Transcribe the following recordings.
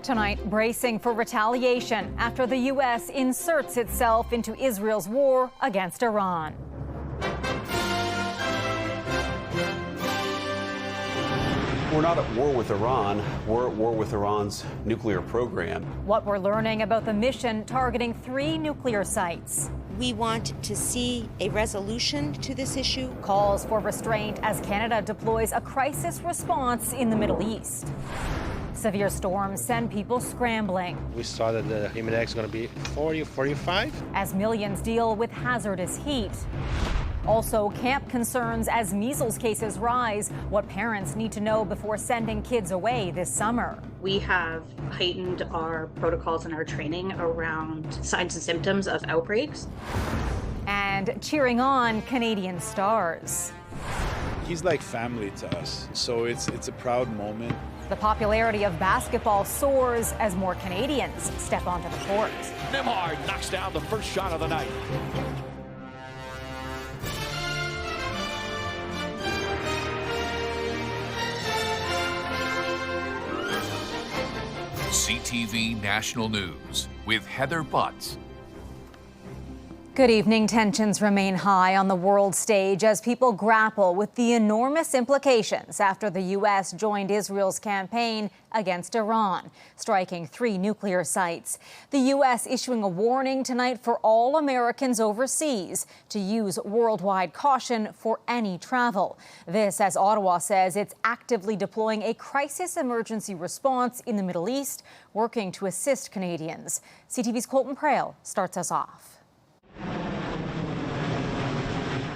tonight bracing for retaliation after the U.S. inserts itself into Israel's war against Iran. We're not at war with Iran. We're at war with Iran's nuclear program. What we're learning about the mission targeting 3 nuclear sites. We want to see a resolution to this issue. Calls for restraint as Canada deploys a crisis response in the Middle East. Severe storms send people scrambling. We saw that the heat index is going to be 40, 45. As millions deal with hazardous heat. Also, camp concerns as measles cases rise. What parents need to know before sending kids away this summer. We have heightened our protocols and our training around signs and symptoms of outbreaks. And cheering on Canadian stars. He's like family to us, so it's a proud moment. The popularity of basketball soars as more Canadians step onto the court. Nembhard knocks down the first shot of the night. CTV National News with Heather Butts. Good evening. Tensions remain high on the world stage as people grapple with the enormous implications after the U.S. joined Israel's campaign against Iran, striking 3 nuclear sites. The U.S. issuing a warning tonight for all Americans overseas to use worldwide caution for any travel. This as Ottawa says it's actively deploying a crisis emergency response in the Middle East, working to assist Canadians. CTV's Colton Prale starts us off.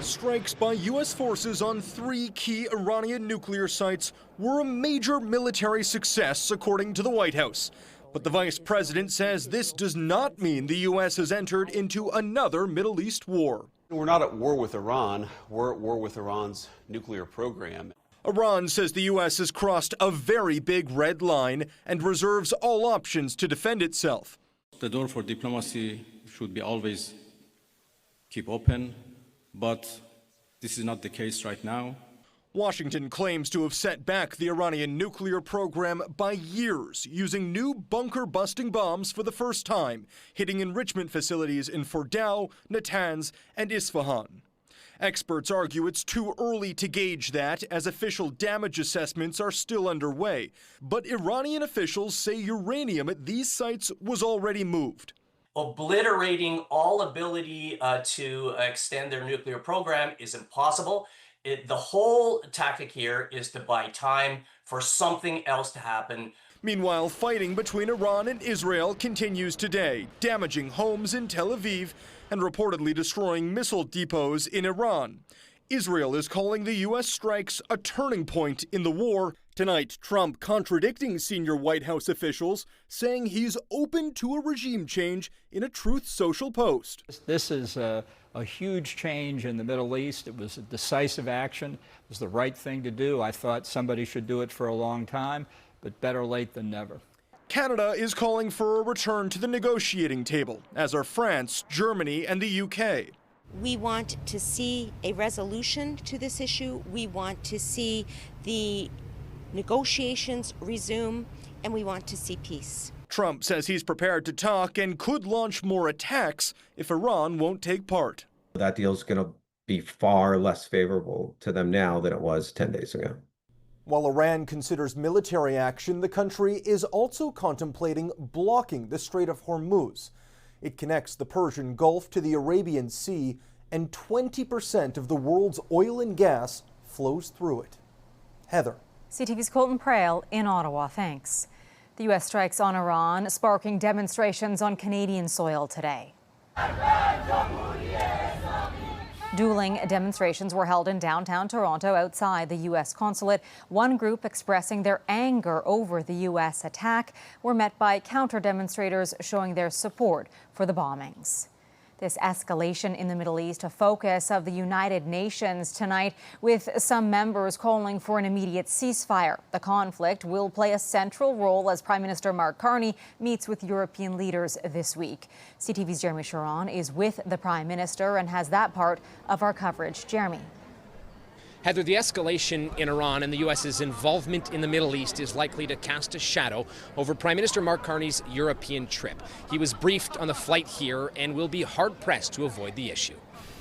Strikes by U.S. forces on 3 key Iranian nuclear sites were a major military success, according to the White House. But the vice president says this does not mean the U.S. has entered into another Middle East war. We're not at war with Iran. We're at war with Iran's nuclear program. Iran says the U.S. has crossed a very big red line and reserves all options to defend itself. The door for diplomacy should be always keep open. But this is not the case right now. Washington claims to have set back the Iranian nuclear program by years, using new bunker-busting bombs for the first time, hitting enrichment facilities in Fordow, Natanz, and Isfahan. Experts argue it's too early to gauge that, as official damage assessments are still underway. But Iranian officials say uranium at these sites was already moved. Obliterating all ability to extend their nuclear program is impossible. The whole tactic here is to buy time for something else to happen. Meanwhile, fighting between Iran and Israel continues today, damaging homes in Tel Aviv and reportedly destroying missile depots in Iran. Israel is calling the U.S. strikes a turning point in the war. Tonight, Trump contradicting senior White House officials, saying he's open to a regime change in a Truth Social post. This is a huge change in the Middle East. It was a decisive action. It was the right thing to do. I thought somebody should do it for a long time, but better late than never. Canada is calling for a return to the negotiating table, as are France, Germany, and the U.K. We want to see a resolution to this issue. We want to see the negotiations resume, and we want to see peace. Trump says he's prepared to talk and could launch more attacks if Iran won't take part. That deal's going to be far less favorable to them now than it was 10 days ago. While Iran considers military action, the country is also contemplating blocking the Strait of Hormuz. It connects the Persian Gulf to the Arabian Sea, and 20% of the world's oil and gas flows through it. Heather. CTV's Colton Prale in Ottawa. Thanks. The U.S. strikes on Iran, sparking demonstrations on Canadian soil today. Dueling demonstrations were held in downtown Toronto outside the U.S. consulate. One group expressing their anger over the U.S. attack were met by counter-demonstrators showing their support for the bombings. This escalation in the Middle East, a focus of the United Nations tonight, with some members calling for an immediate ceasefire. The conflict will play a central role as Prime Minister Mark Carney meets with European leaders this week. CTV's Jeremy Sharon is with the Prime Minister and has that part of our coverage. Jeremy. Heather, the escalation in Iran and the U.S.'s involvement in the Middle East is likely to cast a shadow over Prime Minister Mark Carney's European trip. He was briefed on the flight here and will be hard-pressed to avoid the issue.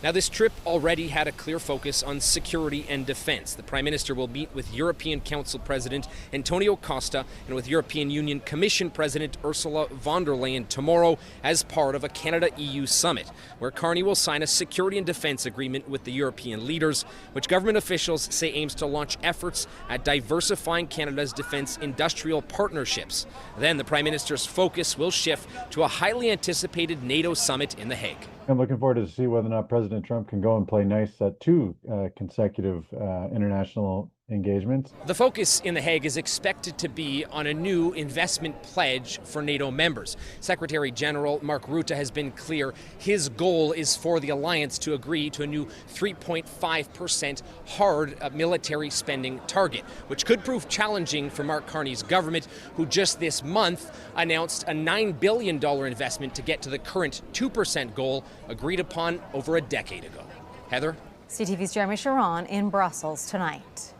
Now, this trip already had a clear focus on security and defense. The Prime Minister will meet with European Council President Antonio Costa and with European Union Commission President Ursula von der Leyen tomorrow as part of a Canada-EU summit, where Carney will sign a security and defense agreement with the European leaders, which government officials say aims to launch efforts at diversifying Canada's defense industrial partnerships. Then the Prime Minister's focus will shift to a highly anticipated NATO summit in The Hague. I'm looking forward to see whether or not President Trump can go and play nice at two consecutive international engagements. The focus in The Hague is expected to be on a new investment pledge for NATO members. Secretary General Mark Rutte has been clear his goal is for the alliance to agree to a new 3.5% hard military spending target, which could prove challenging for Mark Carney's government, who just this month announced a $9 billion investment to get to the current 2% goal agreed upon over a decade ago. Heather? CTV's Jeremy Sharon in Brussels tonight.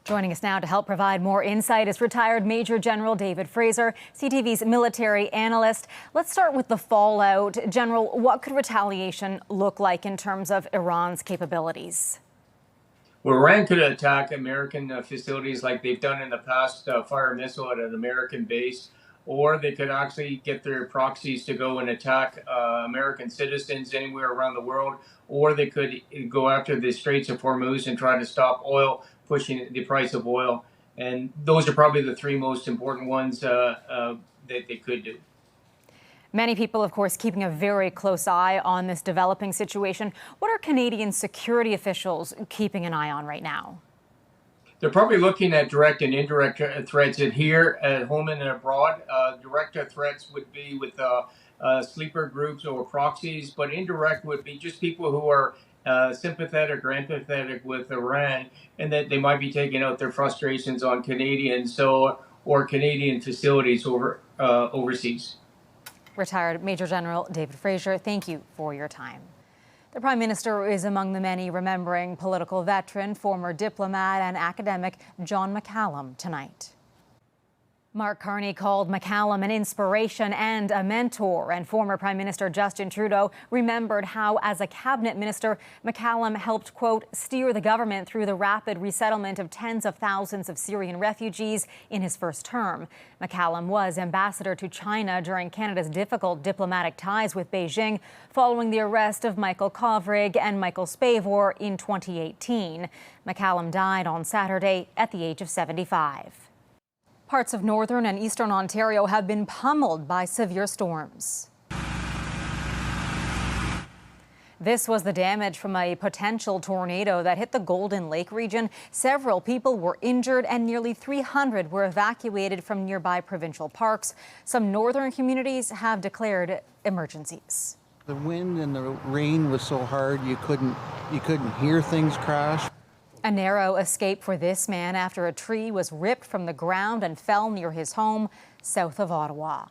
Joining us now to help provide more insight is retired Major General David Fraser, CTV's military analyst. Let's start with the fallout. General, what could retaliation look like in terms of Iran's capabilities? Well, Iran could attack American facilities like they've done in the past, fire a missile at an American base, or they could actually get their proxies to go and attack American citizens anywhere around the world, or they could go after the Straits of Hormuz and try to stop oil, pushing the price of oil. And those are probably the three most important ones that they could do. Many people, of course, keeping a very close eye on this developing situation. What are Canadian security officials keeping an eye on right now? They're probably looking at direct and indirect threats here at home and abroad. Direct threats would be with sleeper groups or proxies, but indirect would be just people who are sympathetic or empathetic with Iran, and that they might be taking out their frustrations on Canadians or Canadian facilities overseas. Retired Major General David Fraser, thank you for your time. The Prime Minister is among the many remembering political veteran, former diplomat and academic John McCallum tonight. Mark Carney called McCallum an inspiration and a mentor, and former Prime Minister Justin Trudeau remembered how, as a cabinet minister, McCallum helped, quote, steer the government through the rapid resettlement of tens of thousands of Syrian refugees in his first term. McCallum was ambassador to China during Canada's difficult diplomatic ties with Beijing following the arrest of Michael Kovrig and Michael Spavor in 2018. McCallum died on Saturday at the age of 75. Parts of northern and eastern Ontario have been pummeled by severe storms. This was the damage from a potential tornado that hit the Golden Lake region. Several people were injured and nearly 300 were evacuated from nearby provincial parks. Some northern communities have declared emergencies. The wind and the rain was so hard you couldn't hear things crash. A narrow escape for this man after a tree was ripped from the ground and fell near his home south of Ottawa.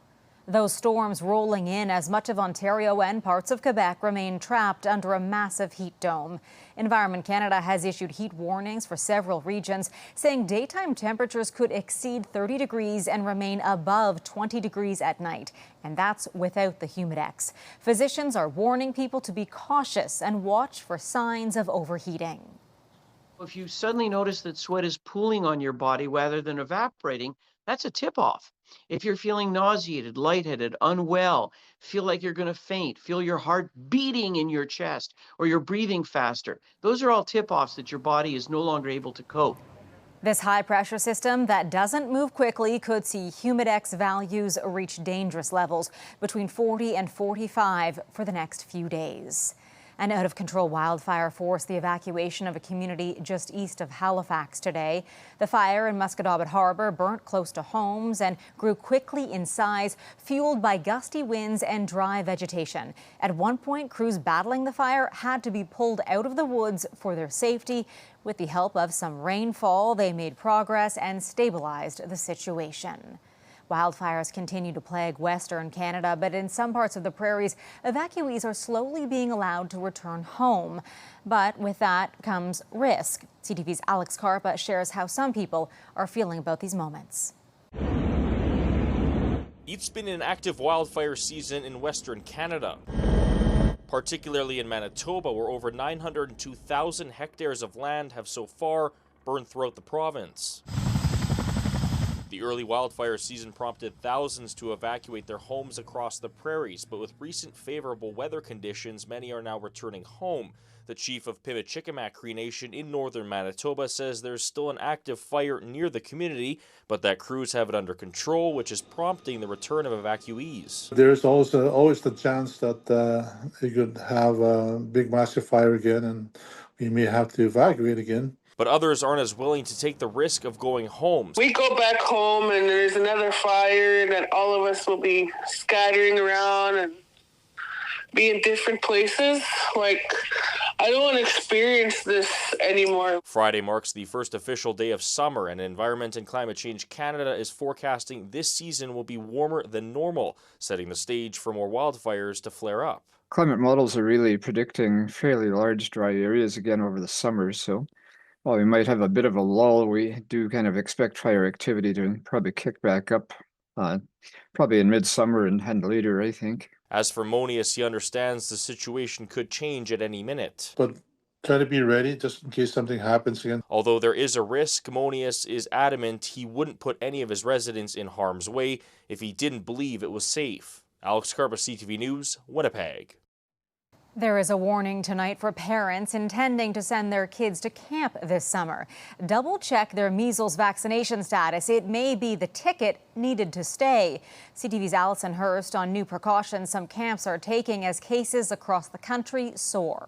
Those storms rolling in as much of Ontario and parts of Quebec remain trapped under a massive heat dome. Environment Canada has issued heat warnings for several regions, saying daytime temperatures could exceed 30 degrees and remain above 20 degrees at night. And that's without the Humidex. Physicians are warning people to be cautious and watch for signs of overheating. If you suddenly notice that sweat is pooling on your body rather than evaporating, that's a tip-off. If you're feeling nauseated, lightheaded, unwell, feel like you're going to faint, feel your heart beating in your chest, or you're breathing faster, those are all tip-offs that your body is no longer able to cope. This high-pressure system that doesn't move quickly could see Humidex values reach dangerous levels between 40 and 45 for the next few days. An out-of-control wildfire forced the evacuation of a community just east of Halifax today. The fire in Musquodoboit Harbor burnt close to homes and grew quickly in size, fueled by gusty winds and dry vegetation. At one point, crews battling the fire had to be pulled out of the woods for their safety. With the help of some rainfall, they made progress and stabilized the situation. Wildfires continue to plague Western Canada, but in some parts of the prairies, evacuees are slowly being allowed to return home. But with that comes risk. CTV's Alex Carpa shares how some people are feeling about these moments. It's been an active wildfire season in Western Canada, particularly in Manitoba, where over 902,000 hectares of land have so far burned throughout the province. The early wildfire season prompted thousands to evacuate their homes across the prairies, but with recent favorable weather conditions, many are now returning home. The chief of Pimicikamak Cree Nation in northern Manitoba says there's still an active fire near the community, but that crews have it under control, which is prompting the return of evacuees. There's also always the chance that you could have a big massive fire again and we may have to evacuate again. But others aren't as willing to take the risk of going home. We go back home and there's another fire and then all of us will be scattering around and be in different places. I don't want to experience this anymore. Friday marks the first official day of summer, and Environment and Climate Change Canada is forecasting this season will be warmer than normal, setting the stage for more wildfires to flare up. Climate models are really predicting fairly large dry areas again over the summer, so while we might have a bit of a lull, we do kind of expect fire activity to probably kick back up, probably in midsummer and later, I think. As for Monius, he understands the situation could change at any minute. But try to be ready just in case something happens again. Although there is a risk, Monius is adamant he wouldn't put any of his residents in harm's way if he didn't believe it was safe. Alex Carpa, CTV News, Winnipeg. There is a warning tonight for parents intending to send their kids to camp this summer. Double check their measles vaccination status. It may be the ticket needed to stay. CTV's Allison Hurst on new precautions some camps are taking as cases across the country soar.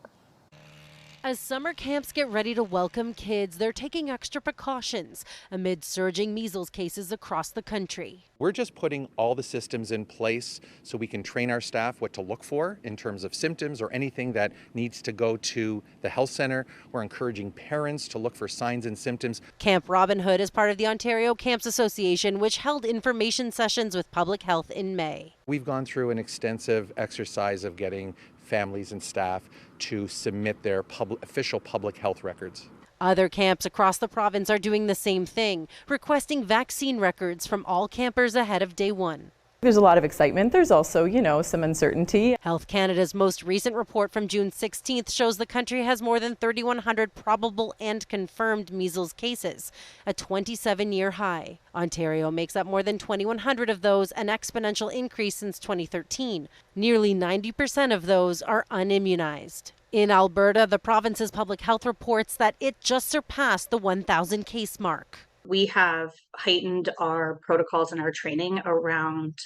As summer camps get ready to welcome kids, they're taking extra precautions amid surging measles cases across the country. We're just putting all the systems in place so we can train our staff what to look for in terms of symptoms or anything that needs to go to the health center. We're encouraging parents to look for signs and symptoms. Camp Robin Hood is part of the Ontario Camps Association, which held information sessions with public health in May. We've gone through an extensive exercise of getting families and staff to submit their official public health records. Other camps across the province are doing the same thing, requesting vaccine records from all campers ahead of day one. There's a lot of excitement. There's also, some uncertainty. Health Canada's most recent report from June 16th shows the country has more than 3,100 probable and confirmed measles cases, a 27-year high. Ontario makes up more than 2,100 of those, an exponential increase since 2013. Nearly 90% of those are unimmunized. In Alberta, the province's public health reports that it just surpassed the 1,000 case mark. We have heightened our protocols and our training around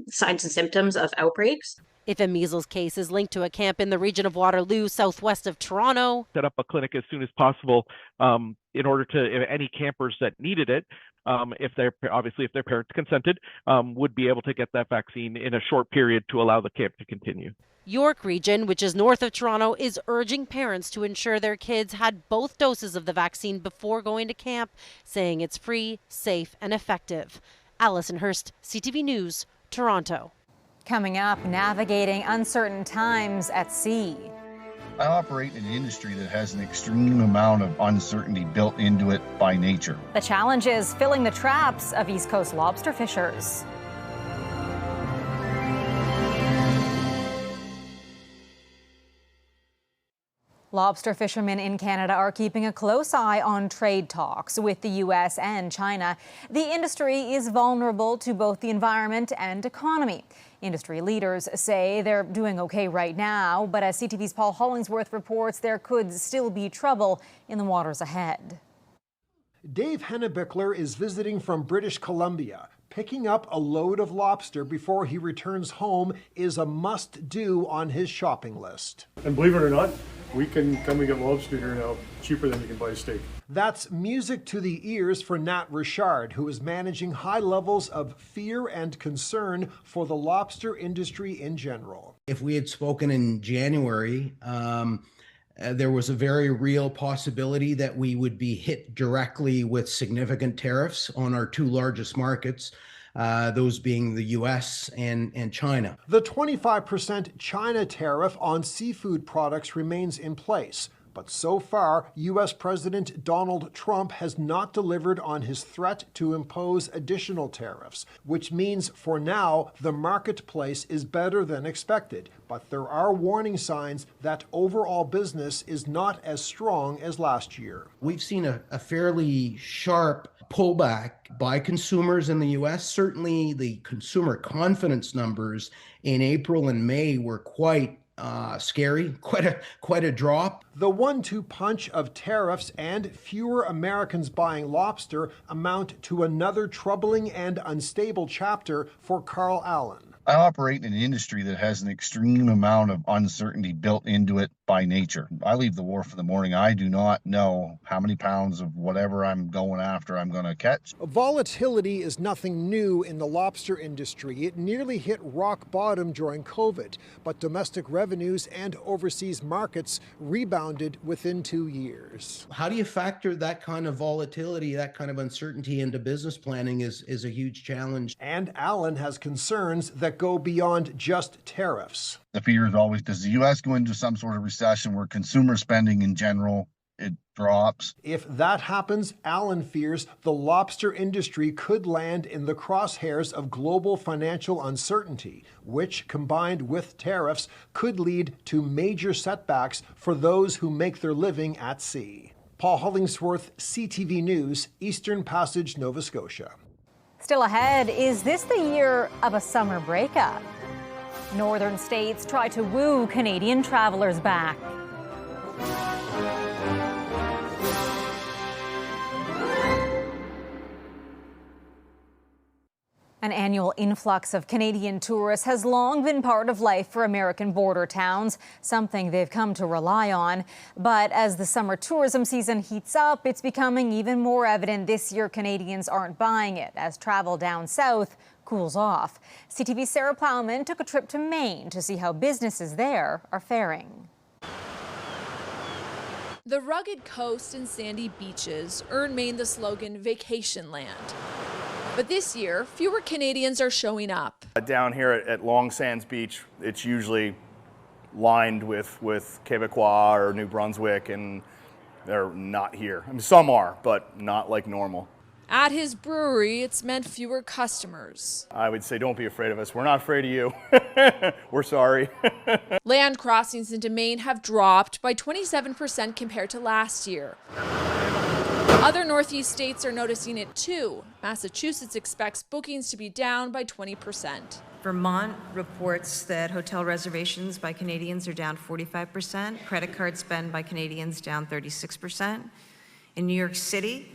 signs and symptoms of outbreaks. If a measles case is linked to a camp in the region of Waterloo, southwest of Toronto, set up a clinic as soon as possible in order to any campers that needed it, if their parents consented, would be able to get that vaccine in a short period to allow the camp to continue. York Region, which is north of Toronto, is urging parents to ensure their kids had both doses of the vaccine before going to camp, saying it's free, safe, and effective. Allison Hurst, CTV News, Toronto. Coming up, navigating uncertain times at sea. I operate in an industry that has an extreme amount of uncertainty built into it by nature. The challenge is filling the traps of East Coast lobster fishers. Lobster fishermen in Canada are keeping a close eye on trade talks with the U.S. and China. The industry is vulnerable to both the environment and economy. Industry leaders say they're doing okay right now, but as CTV's Paul Hollingsworth reports, there could still be trouble in the waters ahead. Dave Hennebickler is visiting from British Columbia. Picking up a load of lobster before he returns home is a must-do on his shopping list. And believe it or not, we can come and get lobster here now, cheaper than you can buy a steak. That's music to the ears for Nat Richard, who is managing high levels of fear and concern for the lobster industry in general. If we had spoken in January, there was a very real possibility that we would be hit directly with significant tariffs on our two largest markets. those being the U.S. and China. The 25% China tariff on seafood products remains in place. But so far, U.S. President Donald Trump has not delivered on his threat to impose additional tariffs, which means for now, the marketplace is better than expected. But there are warning signs that overall business is not as strong as last year. We've seen a fairly sharp pullback by consumers in the U.S. Certainly the consumer confidence numbers in April and May were quite scary, quite a drop. The 1-2 punch of tariffs and fewer Americans buying lobster amount to another troubling and unstable chapter for Carl Allen. I operate in an industry that has an extreme amount of uncertainty built into it by nature. I leave the wharf in the morning. I do not know how many pounds of whatever I'm going after I'm going to catch. Volatility is nothing new in the lobster industry. It nearly hit rock bottom during COVID, but domestic revenues and overseas markets rebounded within 2 years. How do you factor that kind of volatility, that kind of uncertainty into business planning is a huge challenge. And Allen has concerns that go beyond just tariffs. The fear is always, does the U.S. go into some sort of recession where consumer spending in general, it drops? If that happens, Allen fears the lobster industry could land in the crosshairs of global financial uncertainty, which, combined with tariffs, could lead to major setbacks for those who make their living at sea. Paul Hollingsworth, CTV News, Eastern Passage, Nova Scotia. Still ahead, is this the year of a summer breakup? Northern states try to woo Canadian travelers back. An annual influx of Canadian tourists has long been part of life for American border towns, something they've come to rely on. But as the summer tourism season heats up, it's becoming even more evident this year Canadians aren't buying it as travel down south cools off. CTV's Sarah Plowman took a trip to Maine to see how businesses there are faring. The rugged coast and sandy beaches earn Maine the slogan Vacation Land. But this year, fewer Canadians are showing up. Down here at Long Sands Beach, it's usually lined with Quebecois or New Brunswick, and they're not here. I mean, some are, but not like normal. At his brewery, it's meant fewer customers. I would say don't be afraid of us. We're not afraid of you. We're sorry. Land crossings into Maine have dropped by 27% compared to last year. Other Northeast states are noticing it too. Massachusetts expects bookings to be down by 20%. Vermont reports that hotel reservations by Canadians are down 45%, credit card spend by Canadians down 36%. In New York City,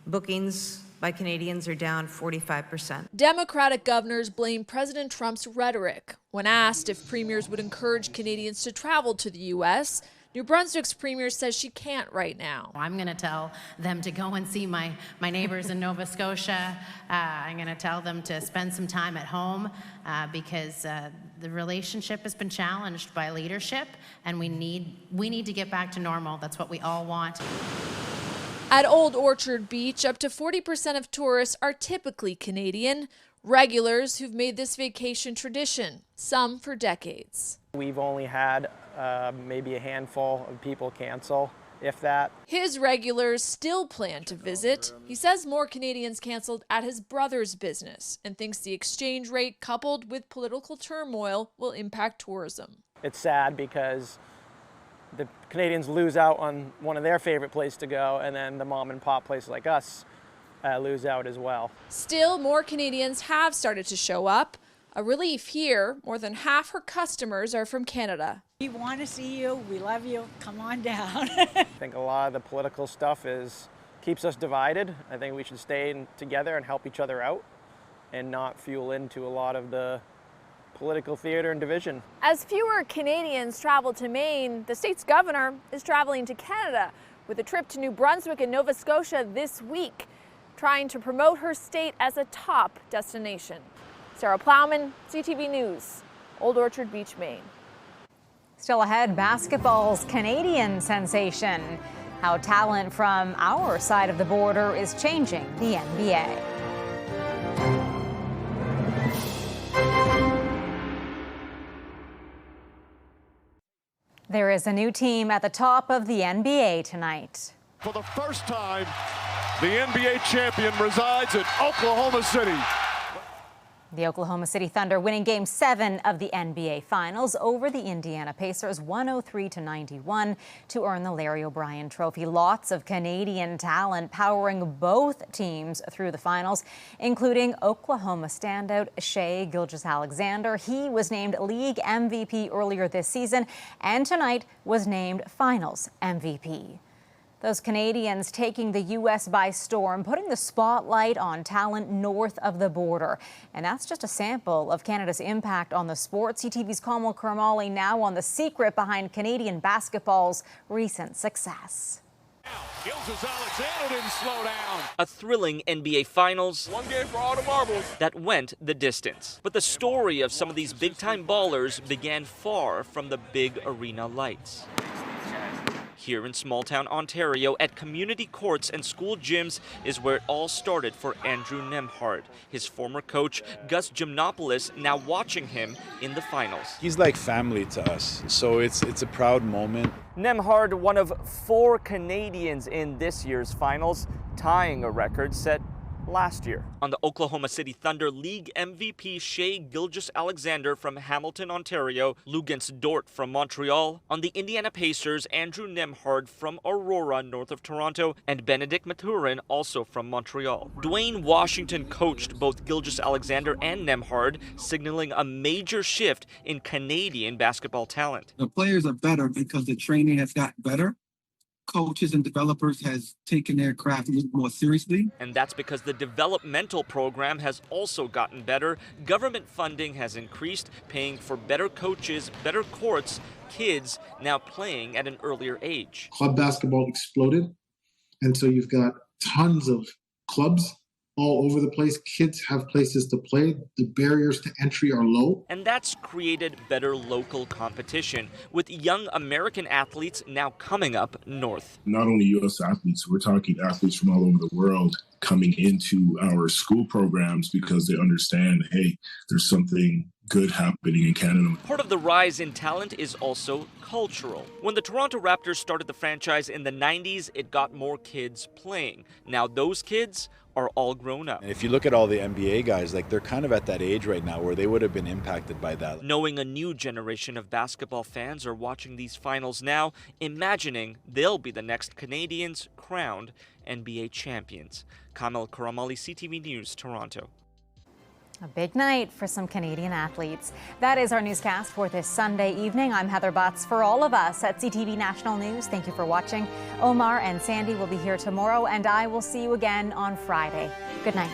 bookings by Canadians are down 45%. Democratic governors blame President Trump's rhetoric. When asked if premiers would encourage Canadians to travel to the U.S., New Brunswick's premier says she can't right now. I'm going to tell them to go and see my neighbors in Nova Scotia. I'm going to tell them to spend some time at home because the relationship has been challenged by leadership, and we need to get back to normal. That's what we all want. At Old Orchard Beach, up to 40% of tourists are typically Canadian, regulars who've made this vacation tradition, some for decades. We've only had maybe a handful of people cancel, if that. His regulars still plan to visit. He says more Canadians canceled at his brother's business and thinks the exchange rate coupled with political turmoil will impact tourism. It's sad because the Canadians lose out on one of their favorite places to go, and then the mom and pop places like us lose out as well. Still, more Canadians have started to show up. A relief here, more than half her customers are from Canada. We want to see you. We love you. Come on down. I think a lot of the political stuff keeps us divided. I think we should stay together and help each other out and not fuel into a lot of the political theater and division. As fewer Canadians travel to Maine, the state's governor is traveling to Canada with a trip to New Brunswick and Nova Scotia this week, trying to promote her state as a top destination. Sarah Plowman, CTV News, Old Orchard Beach, Maine. Still ahead, basketball's Canadian sensation. How talent from our side of the border is changing the NBA. There is a new team at the top of the NBA tonight. For the first time, the NBA champion resides in Oklahoma City. The Oklahoma City Thunder winning Game 7 of the NBA Finals over the Indiana Pacers 103-91 to earn the Larry O'Brien Trophy. Lots of Canadian talent powering both teams through the finals, including Oklahoma standout Shai Gilgeous-Alexander. He was named League MVP earlier this season and tonight was named Finals MVP. Those Canadians taking the U.S. by storm, putting the spotlight on talent north of the border. And that's just a sample of Canada's impact on the sport. CTV's Kamal Karmali now on the secret behind Canadian basketball's recent success. Gilgeous-Alexander didn't slow down. A thrilling NBA Finals. One game for all the marbles. That went the distance. But the story of some of these big-time ballers began far from the big arena lights. Here in small-town Ontario, at community courts and school gyms is where it all started for Andrew Nembhard. His former coach, Gus Gymnopoulos, now watching him in the finals. He's like family to us, so it's a proud moment. Nembhard, one of 4 Canadians in this year's finals, tying a record set last year. On the Oklahoma City Thunder, League MVP Shai Gilgeous-Alexander from Hamilton, Ontario, Luguentz Dort from Montreal. On the Indiana Pacers, Andrew Nembhard from Aurora, north of Toronto, and Benedict Mathurin, also from Montreal. Dwayne Washington coached both Gilgeous-Alexander and Nembhard, signaling a major shift in Canadian basketball talent. The players are better because the training has gotten better. Coaches and developers has taken their craft a little more seriously. And that's because the developmental program has also gotten better. Government funding has increased, paying for better coaches, better courts, kids now playing at an earlier age. Club basketball exploded, and so you've got tons of clubs all over the place. Kids have places to play. The barriers to entry are low. And that's created better local competition, with young American athletes now coming up north. Not only U.S. athletes, we're talking athletes from all over the world coming into our school programs because they understand, hey, there's something good happening in Canada. Part of the rise in talent is also cultural. When the Toronto Raptors started the franchise in the 90s, it got more kids playing. Now those kids are all grown up. And if you look at all the NBA guys, like they're kind of at that age right now where they would have been impacted by that. Knowing a new generation of basketball fans are watching these finals now, imagining they'll be the next Canadians crowned NBA champions. Kamal Karmali, CTV News, Toronto. A big night for some Canadian athletes. That is our newscast for this Sunday evening. I'm Heather Butts. For all of us at CTV National News, thank you for watching. Omar and Sandy will be here tomorrow, and I will see you again on Friday. Good night.